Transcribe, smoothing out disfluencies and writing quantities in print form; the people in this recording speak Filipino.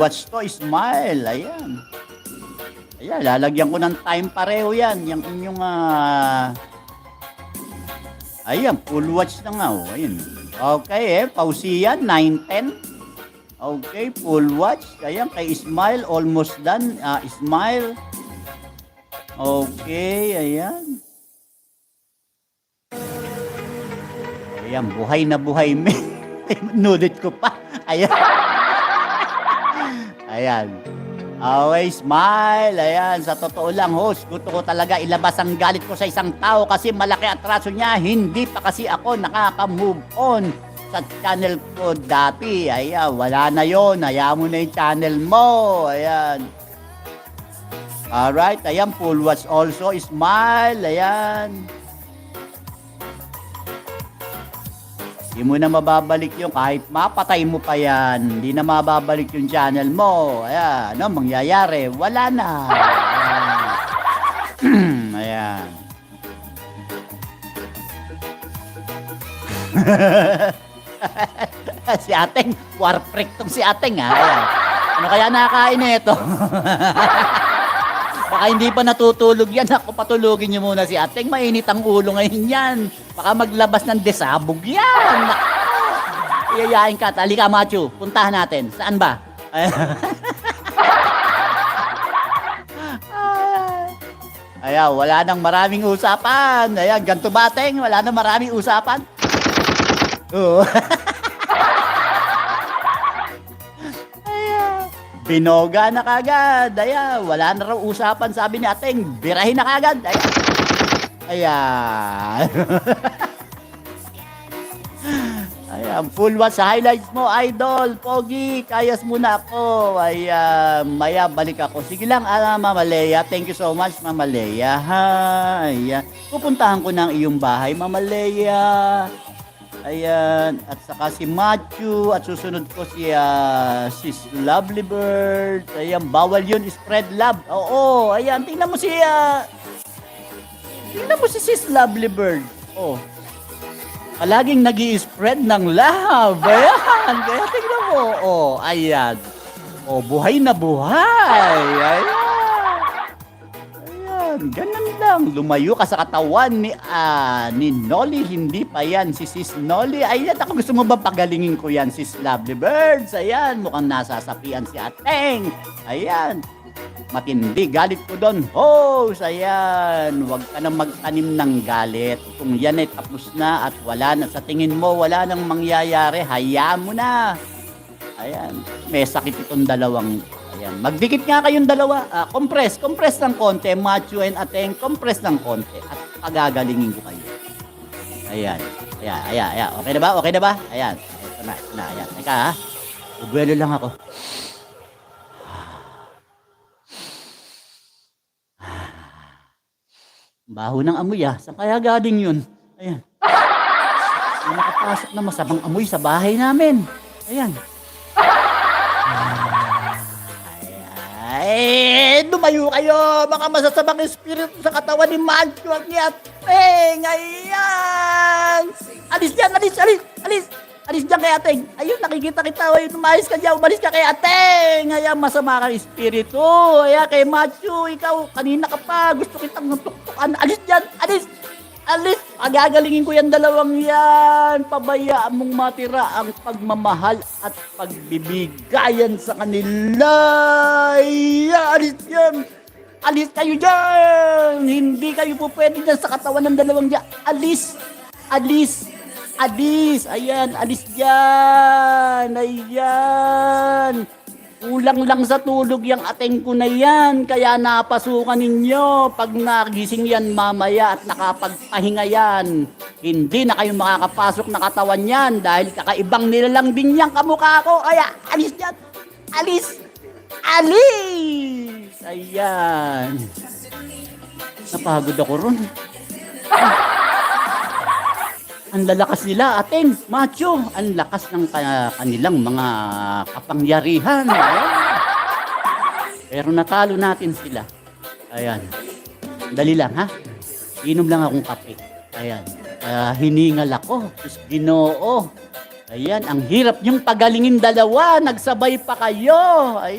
Watch to, smile. Ayan. Ayan, lalagyan ko ng time pareho yan. Yung inyong, ayan, full watch na nga. Oh. Ayan. Okay, pause yan, 9:10. Okay, full watch. Ayan, kay Smile, almost done. Smile. Okay, ayan. Ayan, buhay na buhay. Nudit ko pa. Ayan. Ayan. Okay, smile. Ayan, sa totoo lang, host, gusto ko talaga ilabas ang galit ko sa isang tao kasi malaki atraso niya. Hindi pa kasi ako nakaka-move on sa channel ko dati. Ayan, wala na yon. Hayaan mo na yung channel mo. Ayan. Alright, ayan, full watch also. Smile. Ayan. Hindi mo na mababalik yung kahit mapatay mo pa yan. Hindi na mababalik yung channel mo. Ayan, ano mangyayari? Wala na. Ayan. Ayan. Si Ateng, war freak tong si Ateng ha. Ayan. Ano kaya nakakain na ito? Baka hindi pa natutulog yan. Ako, patulogin niyo muna si Ateng. Mainit ang ulo ngayon yan. Baka maglabas ng desabog yan. Iyayain ka. Halika, Machu. Puntahan natin. Saan ba? Ayan, wala nang maraming usapan. Ayan, ganito ba, Ateng? Wala nang maraming usapan? Oo. Binoga na kagad. Ayan, wala na raw usapan, sabi ni Ateng. Birahin na kagad. Ayan. Ayan. Ayan, full watch sa highlights mo, idol. Pogi, kayas muna ako. Ayan, maya balik ako. Sige lang, Mama Leia. Thank you so much, Mama Leia. Ayan. Pupuntahan ko ng iyong bahay, Mama Leia. Ayan, at saka si Matthew, at susunod ko si Sis Lovely Bird. Ayan, bawal yun, spread love. Oo, ayan, tingnan mo si Sis Lovely Bird. Oh, palaging nag-i-spread ng love. Ayan, kaya tingnan mo. Oh, ayan. Oh, buhay na buhay. Ayan. Ganun lang. Lumayo ka sa katawan ni Nolly. Hindi pa yan. Si Sis Nolly. Ayan, ako gusto mo ba pagalingin ko yan, Sis Lovely Birds? Ayan, mukhang nasasapian si Ateng. Ayan. Matindi. Galit ko doon. Host, ayan. Huwag ka na magtanim ng galit. Kung yan ay tapos na at wala na, sa tingin mo, wala nang mangyayari, hayaan mo na. Ayan. May sakit itong dalawang. Ayan. Magdikit nga kayong dalawa. Compress ng konti. Matthew and Ateng, compress ng konti. At pagagalingin ko kayo. Ayan. Ayan. Okay na ba? Okay na ba? Ayan. Ito na. Ayan. Teka ha. Ubuelo lang ako. Baho ng amoy Saan kaya galing yun? Ayan. May nakapasok na masamang amoy sa bahay namin. Ayan. Ay, lumayo kayo! Baka masasamang espiritu sa katawan ni Matthew at ni Ateng! Ayan! Alis dyan! Alis dyan kay Ateng! Ayun, nakikita kita! Ayun, umalis ka dyan! Umalis ka kay Ateng! Ayan, masama kang espiritu! Ayan, kay Matthew, ikaw, kanina ka pa! Gusto kitang tuktukan! Alis dyan! Alis! Pagagalingin ko yan dalawang yan. Pabayaan mong matira ang pagmamahal at pagbibigayan sa kanila. Alis yan. Alis kayo dyan. Hindi kayo po pwede dyan sa katawan ng dalawang dyan. Alis. Ayan, alis dyan. Ayan. Kulang lang sa tulog yung Ateng ko na yan. Kaya napasukan ninyo. Pag nagising yan mamaya at nakapagpahinga yan, hindi na kayo makakapasok na katawan yan dahil kakaibang nilalang din yan kamukha ko. Kaya alis yan. Alis. Ayan. Napagod ako ron. Ang lalakas nila, Ateng, Matthew. Ang lakas ng kanilang mga kapangyarihan. Ayan. Pero natalo natin sila. Ayan. Dali lang, ha? Inom lang akong kape. Ayan. Hiningal ako. Diyos Ginoo. Ayan, ang hirap niyong pagalingin dalawa. Nagsabay pa kayo. Ay